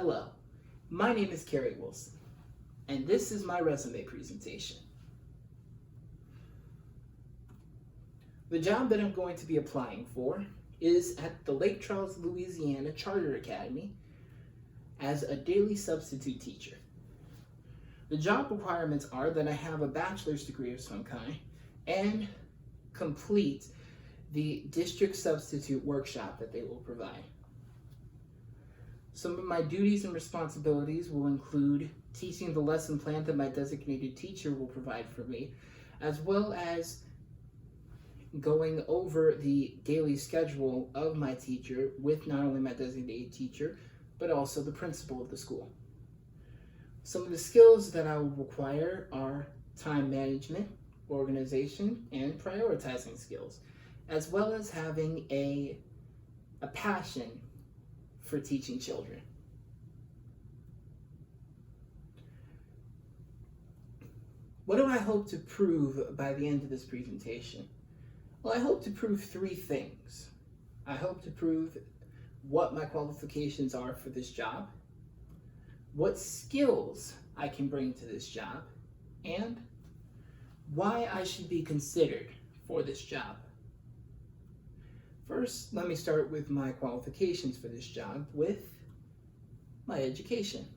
Hello, my name is Carrie Wilson, and this is my resume presentation. The job that I'm going to be applying for is at the Lake Charles, Louisiana Charter Academy as a daily substitute teacher. The job requirements are that I have a bachelor's degree of some kind and complete the district substitute workshop that they will provide. Some of my duties and responsibilities will include teaching the lesson plan that my designated teacher will provide for me, as well as going over the daily schedule of my teacher with not only my designated teacher, but also the principal of the school. Some of the skills that I will require are time management, organization, and prioritizing skills, as well as having a passion for teaching children. What do I hope to prove by the end of this presentation? Well, I hope to prove three things. I hope to prove what my qualifications are for this job, what skills I can bring to this job, and why I should be considered for this job. First, let me start with my qualifications for this job with my education.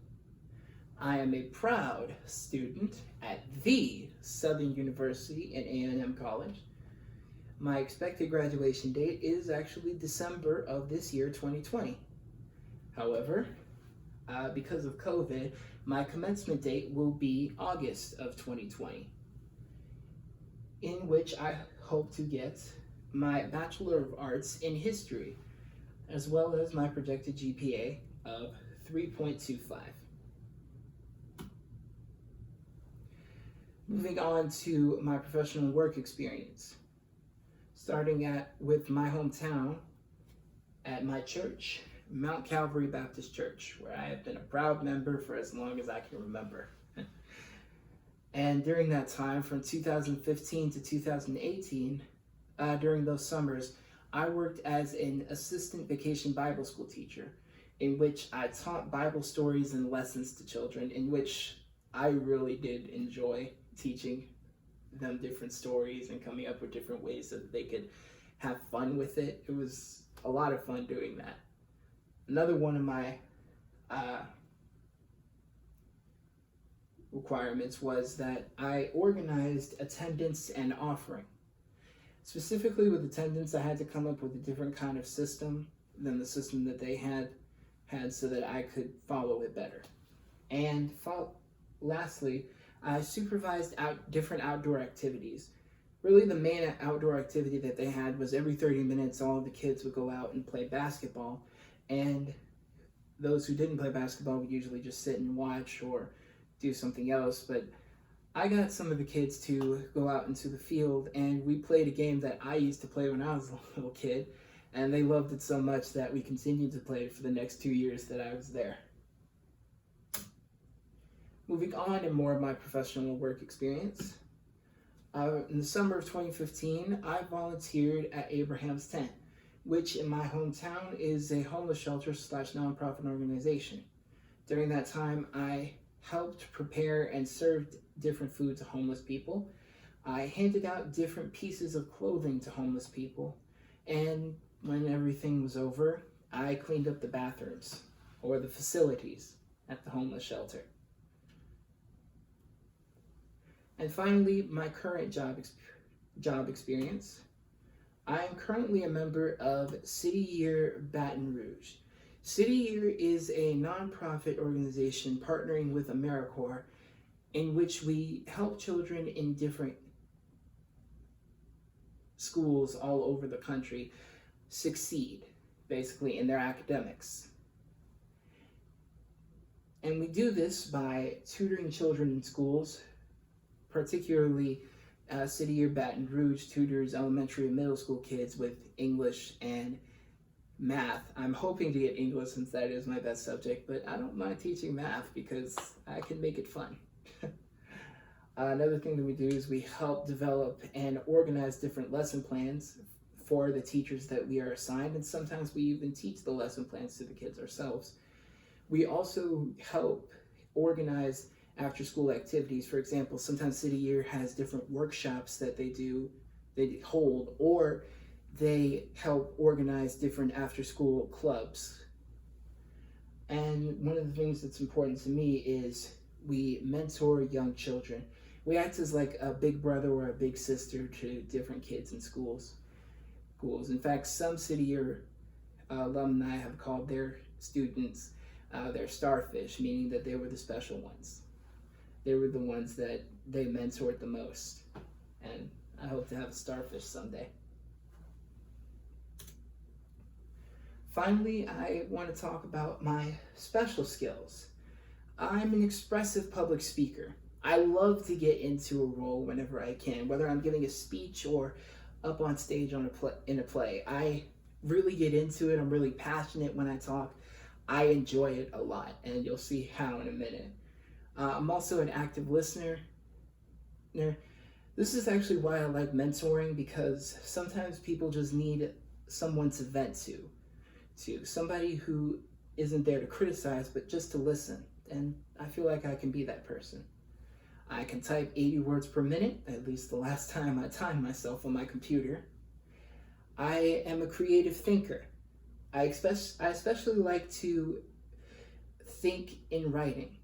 I am a proud student at the Southern University in A&M College. My expected graduation date is actually December of this year, 2020. However, because of COVID, my commencement date will be August of 2020, in which I hope to get my Bachelor of Arts in History, as well as my projected GPA of 3.25. Moving on to my professional work experience, starting with my hometown at my church, Mount Calvary Baptist Church, where I have been a proud member for as long as I can remember. And during that time, from 2015 to 2018, during those summers, I worked as an assistant vacation Bible school teacher, in which I taught Bible stories and lessons to children, in which I really did enjoy teaching them different stories and coming up with different ways that they could have fun with it. It was a lot of fun doing that. Another one of my requirements was that I organized attendance and offering. Specifically with attendance, I had to come up with a different kind of system than the system that they had so that I could follow it better. And lastly, I supervised different outdoor activities. Really, the main outdoor activity that they had was every 30 minutes, all of the kids would go out and play basketball. And those who didn't play basketball would usually just sit and watch or do something else. But I got some of the kids to go out into the field, and we played a game that I used to play when I was a little kid, and they loved it so much that we continued to play it for the next 2 years that I was there. Moving on to more of my professional work experience. In the summer of 2015, I volunteered at Abraham's Tent, which in my hometown is a homeless shelter / nonprofit organization. During that time, I helped prepare and served different food to homeless people. I handed out different pieces of clothing to homeless people. And when everything was over, I cleaned up the bathrooms or the facilities at the homeless shelter. And finally, my current job experience. I am currently a member of City Year Baton Rouge. City Year is a nonprofit organization partnering with AmeriCorps, in which we help children in different schools all over the country succeed, basically, in their academics. And we do this by tutoring children in schools, particularly City Year Baton Rouge tutors elementary and middle school kids with English and math. I'm hoping to get English since that is my best subject, but I don't mind teaching math because I can make it fun. Another thing that we do is we help develop and organize different lesson plans for the teachers that we are assigned, and sometimes we even teach the lesson plans to the kids ourselves. We also help organize after school activities. For example, sometimes City Year has different workshops that they hold, or they help organize different after school clubs. And one of the things that's important to me is we mentor young children. We act as like a big brother or a big sister to different kids in schools. In fact, some City Year alumni have called their students their starfish, meaning that they were the special ones. They were the ones that they mentored the most. And I hope to have a starfish someday. Finally, I want to talk about my special skills. I'm an expressive public speaker. I love to get into a role whenever I can, whether I'm giving a speech or up on stage in a play. I really get into it. I'm really passionate when I talk. I enjoy it a lot, and you'll see how in a minute. I'm also an active listener. This is actually why I like mentoring, because sometimes people just need someone to vent to somebody who isn't there to criticize, but just to listen. And I feel like I can be that person. I can type 80 words per minute, at least the last time I timed myself on my computer. I am a creative thinker. I especially like to think in writing.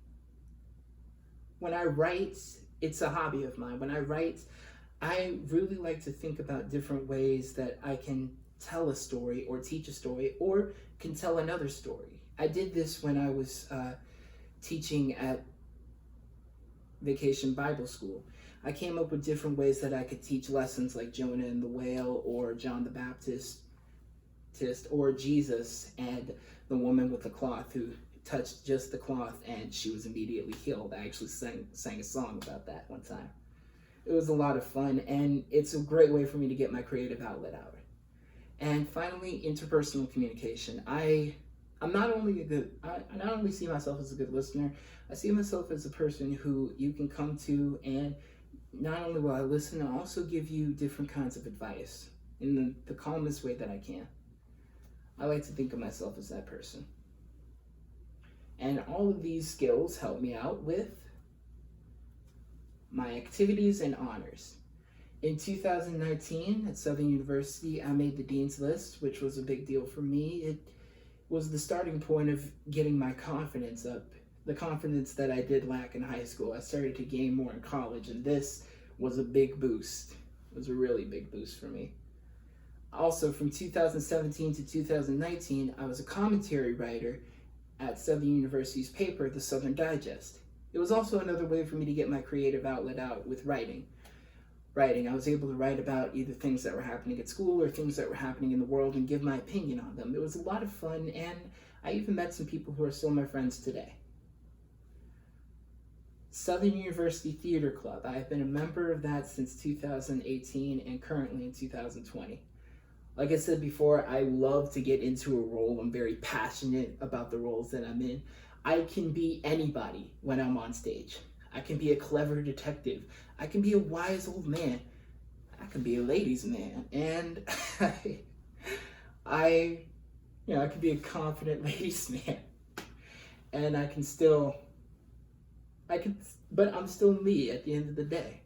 When I write, it's a hobby of mine. When I write, I really like to think about different ways that I can tell a story or teach a story or can tell another story. I did this when I was teaching at Vacation Bible School. I came up with different ways that I could teach lessons like Jonah and the whale, or John the Baptist, or Jesus and the woman with the cloth who touched just the cloth and she was immediately healed. I actually sang a song about that one time. It was a lot of fun, and it's a great way for me to get my creative outlet out. And finally, interpersonal communication. I not only see myself as a good listener, I see myself as a person who you can come to, and not only will I listen, I'll also give you different kinds of advice in the calmest way that I can. I like to think of myself as that person. And all of these skills help me out with my activities and honors. In 2019 at Southern University, I made the Dean's List, which was a big deal for me. It was the starting point of getting my confidence up, the confidence that I did lack in high school. I started to gain more in college, and this was a big boost. It was a really big boost for me. Also, from 2017 to 2019, I was a commentary writer at Southern University's paper, The Southern Digest. It was also another way for me to get my creative outlet out with writing. I was able to write about either things that were happening at school or things that were happening in the world and give my opinion on them. It was a lot of fun, and I even met some people who are still my friends today. Southern University Theater Club. I have been a member of that since 2018 and currently in 2020. Like I said before, I love to get into a role. I'm very passionate about the roles that I'm in. I can be anybody when I'm on stage. I can be a clever detective. I can be a wise old man. I can be a ladies' man. And I can be a confident ladies' man. And but I'm still me at the end of the day.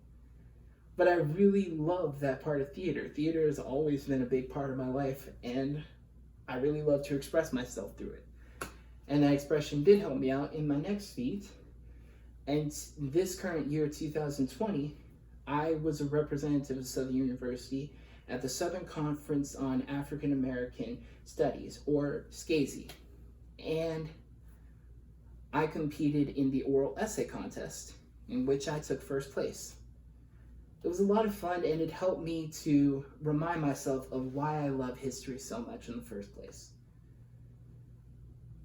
But I really love that part of theater. Theater has always been a big part of my life, and I really love to express myself through it. And that expression did help me out in my next feat. And this current year, 2020, I was a representative of Southern University at the Southern Conference on African American Studies, or SCASE. And I competed in the oral essay contest, in which I took first place. It was a lot of fun, and it helped me to remind myself of why I love history so much in the first place.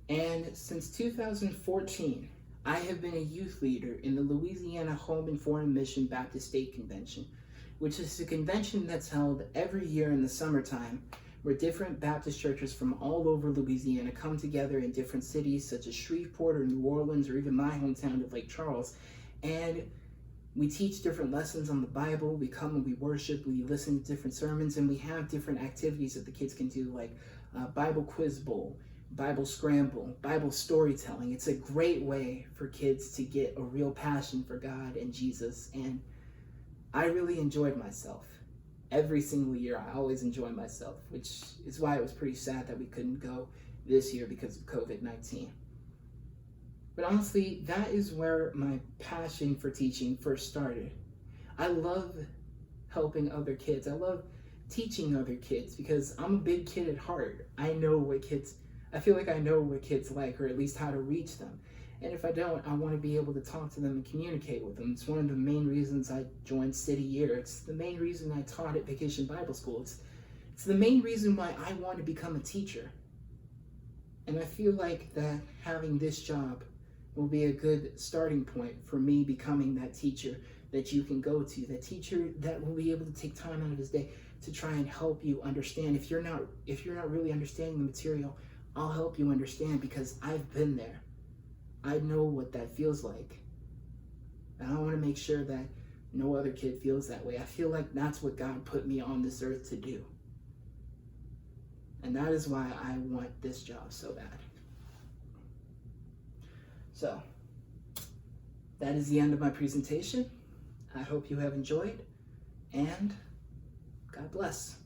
And since 2014, I have been a youth leader in the Louisiana Home and Foreign Mission Baptist State Convention, which is a convention that's held every year in the summertime, where different Baptist churches from all over Louisiana come together in different cities such as Shreveport or New Orleans or even my hometown of Lake Charles, and we teach different lessons on the Bible. We come and we worship, we listen to different sermons, and we have different activities that the kids can do, like Bible Quiz Bowl, Bible Scramble, Bible storytelling. It's a great way for kids to get a real passion for God and Jesus. And I really enjoyed myself. Every single year, I always enjoy myself, which is why it was pretty sad that we couldn't go this year because of COVID-19. But honestly, that is where my passion for teaching first started. I love helping other kids. I love teaching other kids because I'm a big kid at heart. I feel like I know what kids like, or at least how to reach them. And if I don't, I want to be able to talk to them and communicate with them. It's one of the main reasons I joined City Year. It's the main reason I taught at Vacation Bible School. It's the main reason why I want to become a teacher. And I feel like that having this job will be a good starting point for me becoming that teacher that you can go to, that teacher that will be able to take time out of his day to try and help you understand. If you're not really understanding the material, I'll help you understand because I've been there. I know what that feels like. And I want to make sure that no other kid feels that way. I feel like that's what God put me on this earth to do. And that is why I want this job so bad. So, that is the end of my presentation. I hope you have enjoyed, and God bless.